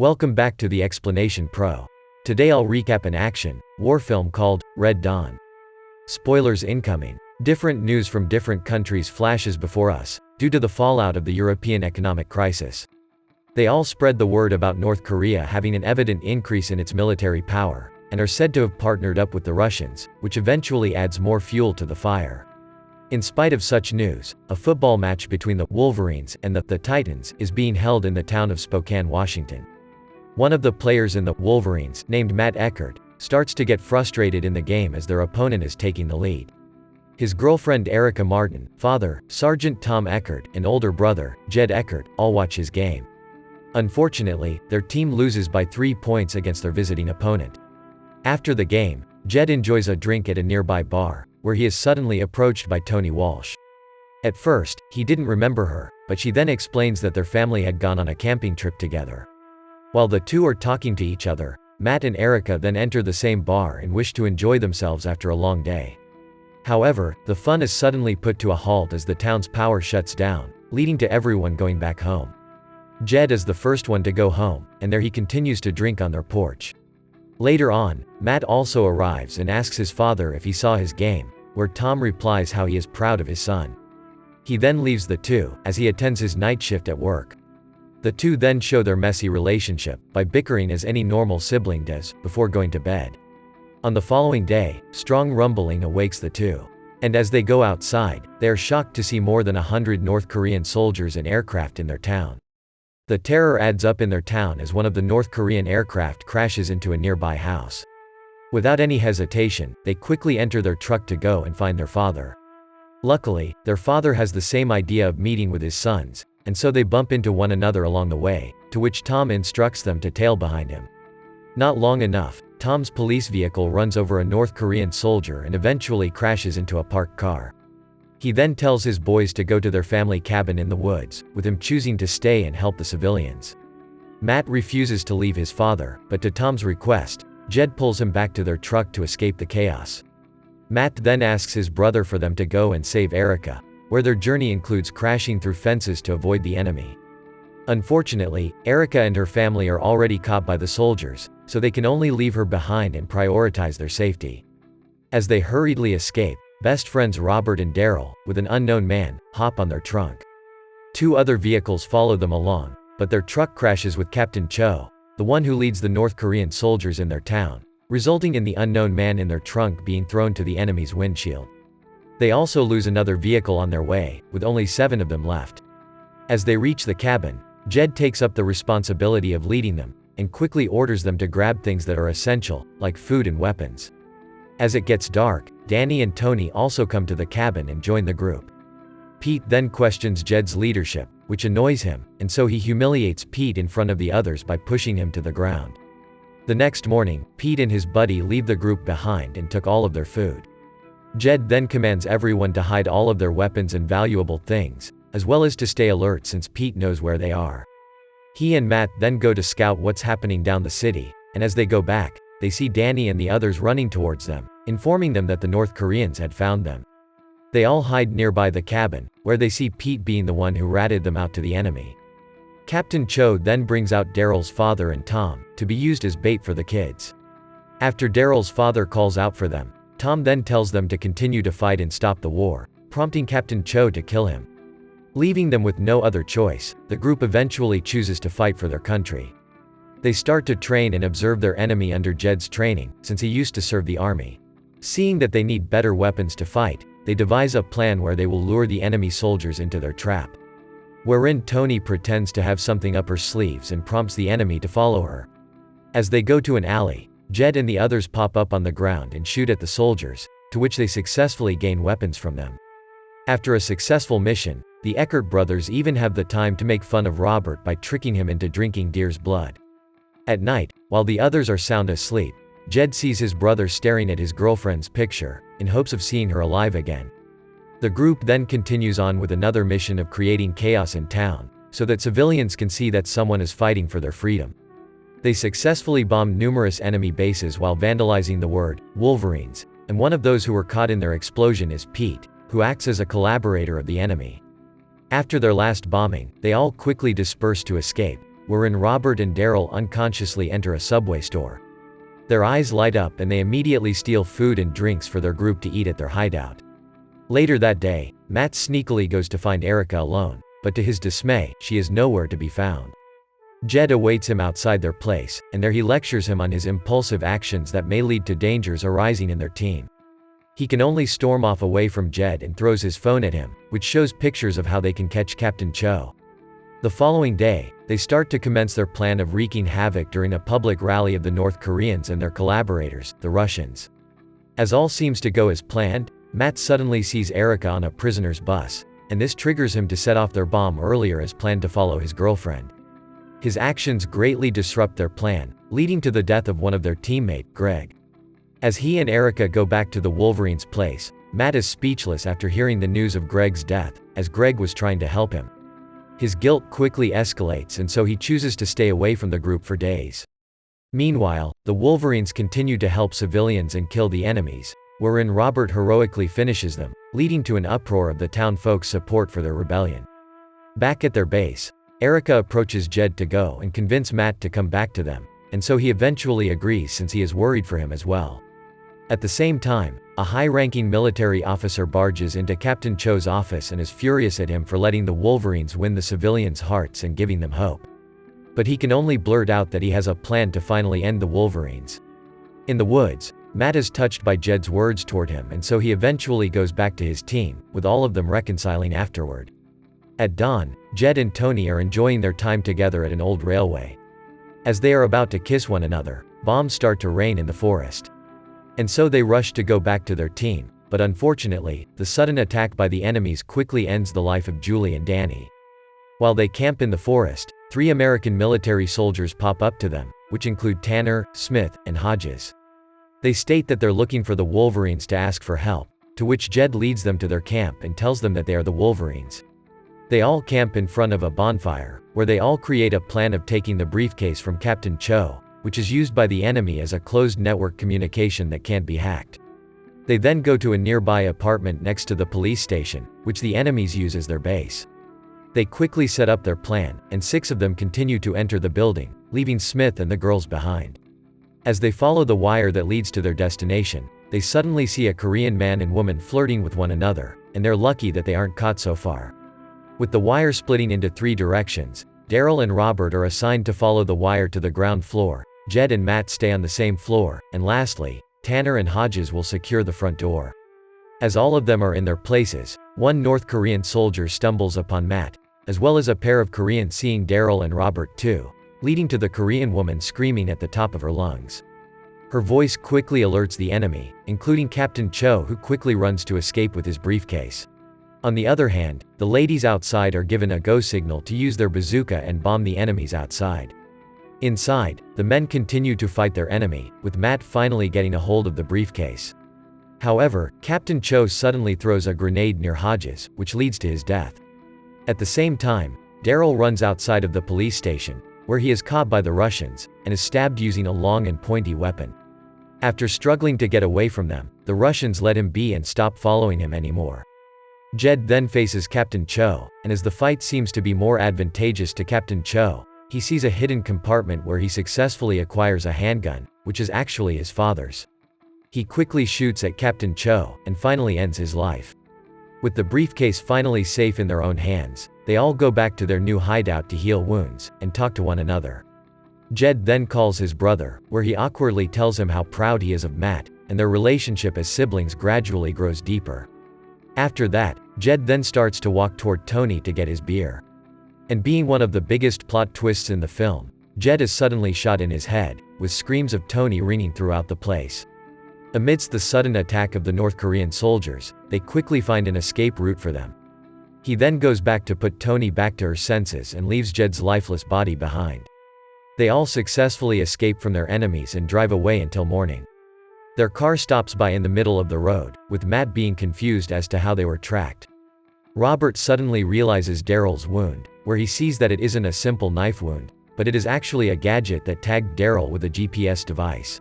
Welcome back to the Explanation Pro. Today I'll recap an action war film called Red Dawn. Spoilers incoming. Different news from different countries flashes before us, due to the fallout of the European economic crisis. They all spread the word about North Korea having an evident increase in its military power, and are said to have partnered up with the Russians, which eventually adds more fuel to the fire. In spite of such news, a football match between the Wolverines and the Titans is being held in the town of Spokane, Washington. One of the players in the Wolverines, named Matt Eckert, starts to get frustrated in the game as their opponent is taking the lead. His girlfriend Erica Martin, father, Sergeant Tom Eckert, and older brother, Jed Eckert, all watch his game. Unfortunately, their team loses by 3 points against their visiting opponent. After the game, Jed enjoys a drink at a nearby bar, where he is suddenly approached by Toni Walsh. At first, he didn't remember her, but she then explains that their family had gone on a camping trip together. While the two are talking to each other, Matt and Erica then enter the same bar and wish to enjoy themselves after a long day. However, the fun is suddenly put to a halt as the town's power shuts down, leading to everyone going back home. Jed is the first one to go home, and there he continues to drink on their porch. Later on, Matt also arrives and asks his father if he saw his game, where Tom replies how he is proud of his son. He then leaves the two, as he attends his night shift at work. The two then show their messy relationship, by bickering as any normal sibling does, before going to bed. On the following day, strong rumbling awakes the two. And as they go outside, they are shocked to see more than 100 North Korean soldiers and aircraft in their town. The terror adds up in their town as one of the North Korean aircraft crashes into a nearby house. Without any hesitation, they quickly enter their truck to go and find their father. Luckily, their father has the same idea of meeting with his sons, and so they bump into one another along the way, to which Tom instructs them to tail behind him. Not long enough, Tom's police vehicle runs over a North Korean soldier and eventually crashes into a parked car. He then tells his boys to go to their family cabin in the woods, with him choosing to stay and help the civilians. Matt refuses to leave his father, but to Tom's request, Jed pulls him back to their truck to escape the chaos. Matt then asks his brother for them to go and save Erica, where their journey includes crashing through fences to avoid the enemy. Unfortunately, Erica and her family are already caught by the soldiers, so they can only leave her behind and prioritize their safety. As they hurriedly escape, best friends Robert and Daryl, with an unknown man, hop on their trunk. Two other vehicles follow them along, but their truck crashes with Captain Cho, the one who leads the North Korean soldiers in their town, resulting in the unknown man in their trunk being thrown to the enemy's windshield. They also lose another vehicle on their way, with only 7 of them left. As they reach the cabin, Jed takes up the responsibility of leading them, and quickly orders them to grab things that are essential, like food and weapons. As it gets dark, Danny and Tony also come to the cabin and join the group. Pete then questions Jed's leadership, which annoys him, and so he humiliates Pete in front of the others by pushing him to the ground. The next morning, Pete and his buddy leave the group behind and took all of their food. Jed then commands everyone to hide all of their weapons and valuable things, as well as to stay alert since Pete knows where they are. He and Matt then go to scout what's happening down the city, and as they go back, they see Danny and the others running towards them, informing them that the North Koreans had found them. They all hide nearby the cabin, where they see Pete being the one who ratted them out to the enemy. Captain Cho then brings out Daryl's father and Tom, to be used as bait for the kids. After Daryl's father calls out for them, Tom then tells them to continue to fight and stop the war, prompting Captain Cho to kill him. Leaving them with no other choice, the group eventually chooses to fight for their country. They start to train and observe their enemy under Jed's training, since he used to serve the army. Seeing that they need better weapons to fight, they devise a plan where they will lure the enemy soldiers into their trap. Wherein Tony pretends to have something up her sleeves and prompts the enemy to follow her. As they go to an alley, Jed and the others pop up on the ground and shoot at the soldiers, to which they successfully gain weapons from them. After a successful mission, the Eckert brothers even have the time to make fun of Robert by tricking him into drinking deer's blood. At night, while the others are sound asleep, Jed sees his brother staring at his girlfriend's picture, in hopes of seeing her alive again. The group then continues on with another mission of creating chaos in town, so that civilians can see that someone is fighting for their freedom. They successfully bombed numerous enemy bases while vandalizing the word Wolverines, and one of those who were caught in their explosion is Pete, who acts as a collaborator of the enemy. After their last bombing, they all quickly disperse to escape, wherein Robert and Daryl unconsciously enter a Subway store. Their eyes light up and they immediately steal food and drinks for their group to eat at their hideout. Later that day, Matt sneakily goes to find Erica alone, but to his dismay, she is nowhere to be found. Jed awaits him outside their place, and there he lectures him on his impulsive actions that may lead to dangers arising in their team. He can only storm off away from Jed and throws his phone at him, which shows pictures of how they can catch Captain Cho. The following day, they start to commence their plan of wreaking havoc during a public rally of the North Koreans and their collaborators, the Russians. As all seems to go as planned, Matt suddenly sees Erica on a prisoner's bus, and this triggers him to set off their bomb earlier as planned to follow his girlfriend. His actions greatly disrupt their plan, leading to the death of one of their teammate, Greg. As he and Erica go back to the Wolverines' place, Matt is speechless after hearing the news of Greg's death, as Greg was trying to help him. His guilt quickly escalates and so he chooses to stay away from the group for days. Meanwhile, the Wolverines continue to help civilians and kill the enemies, wherein Robert heroically finishes them, leading to an uproar of the town folks' support for their rebellion. Back at their base, Erica approaches Jed to go and convince Matt to come back to them, and so he eventually agrees since he is worried for him as well. At the same time, a high-ranking military officer barges into Captain Cho's office and is furious at him for letting the Wolverines win the civilians' hearts and giving them hope. But he can only blurt out that he has a plan to finally end the Wolverines. In the woods, Matt is touched by Jed's words toward him and so he eventually goes back to his team, with all of them reconciling afterward. At dawn, Jed and Tony are enjoying their time together at an old railway. As they are about to kiss one another, bombs start to rain in the forest. And so they rush to go back to their team, but unfortunately, the sudden attack by the enemies quickly ends the life of Julie and Danny. While they camp in the forest, 3 American military soldiers pop up to them, which include Tanner, Smith, and Hodges. They state that they're looking for the Wolverines to ask for help, to which Jed leads them to their camp and tells them that they are the Wolverines. They all camp in front of a bonfire, where they all create a plan of taking the briefcase from Captain Cho, which is used by the enemy as a closed network communication that can't be hacked. They then go to a nearby apartment next to the police station, which the enemies use as their base. They quickly set up their plan, and 6 of them continue to enter the building, leaving Smith and the girls behind. As they follow the wire that leads to their destination, they suddenly see a Korean man and woman flirting with one another, and they're lucky that they aren't caught so far. With the wire splitting into 3 directions, Daryl and Robert are assigned to follow the wire to the ground floor, Jed and Matt stay on the same floor, and lastly, Tanner and Hodges will secure the front door. As all of them are in their places, one North Korean soldier stumbles upon Matt, as well as a pair of Koreans seeing Daryl and Robert too, leading to the Korean woman screaming at the top of her lungs. Her voice quickly alerts the enemy, including Captain Cho, who quickly runs to escape with his briefcase. On the other hand, the ladies outside are given a go signal to use their bazooka and bomb the enemies outside. Inside, the men continue to fight their enemy, with Matt finally getting a hold of the briefcase. However, Captain Cho suddenly throws a grenade near Hodges, which leads to his death. At the same time, Daryl runs outside of the police station, where he is caught by the Russians, and is stabbed using a long and pointy weapon. After struggling to get away from them, the Russians let him be and stop following him anymore. Jed then faces Captain Cho, and as the fight seems to be more advantageous to Captain Cho, he sees a hidden compartment where he successfully acquires a handgun, which is actually his father's. He quickly shoots at Captain Cho, and finally ends his life. With the briefcase finally safe in their own hands, they all go back to their new hideout to heal wounds, and talk to one another. Jed then calls his brother, where he awkwardly tells him how proud he is of Matt, and their relationship as siblings gradually grows deeper. After that, Jed then starts to walk toward Tony to get his beer. And being one of the biggest plot twists in the film, Jed is suddenly shot in his head, with screams of Tony ringing throughout the place. Amidst the sudden attack of the North Korean soldiers, they quickly find an escape route for them. He then goes back to put Tony back to her senses and leaves Jed's lifeless body behind. They all successfully escape from their enemies and drive away until morning. Their car stops by in the middle of the road, with Matt being confused as to how they were tracked. Robert suddenly realizes Daryl's wound, where he sees that it isn't a simple knife wound, but it is actually a gadget that tagged Daryl with a GPS device.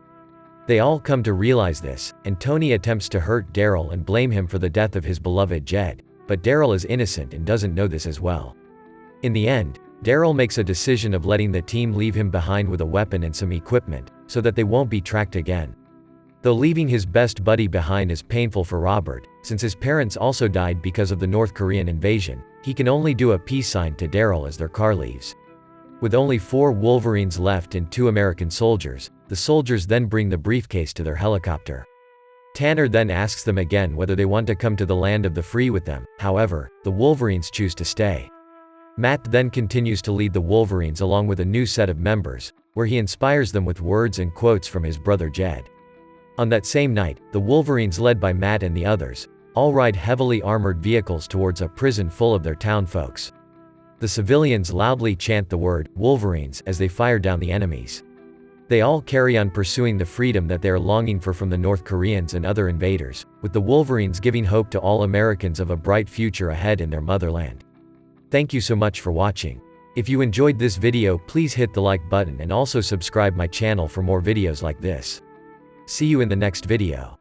They all come to realize this, and Tony attempts to hurt Daryl and blame him for the death of his beloved Jed, but Daryl is innocent and doesn't know this as well. In the end, Daryl makes a decision of letting the team leave him behind with a weapon and some equipment, so that they won't be tracked again. Though leaving his best buddy behind is painful for Robert, since his parents also died because of the North Korean invasion, he can only do a peace sign to Daryl as their car leaves. With only 4 Wolverines left and 2 American soldiers, the soldiers then bring the briefcase to their helicopter. Tanner then asks them again whether they want to come to the land of the free with them, however, the Wolverines choose to stay. Matt then continues to lead the Wolverines along with a new set of members, where he inspires them with words and quotes from his brother Jed. On that same night, the Wolverines led by Matt and the others, all ride heavily armored vehicles towards a prison full of their town folks. The civilians loudly chant the word, "Wolverines," as they fire down the enemies. They all carry on pursuing the freedom that they are longing for from the North Koreans and other invaders, with the Wolverines giving hope to all Americans of a bright future ahead in their motherland. Thank you so much for watching. If you enjoyed this video, please hit the like button and also subscribe my channel for more videos like this. See you in the next video.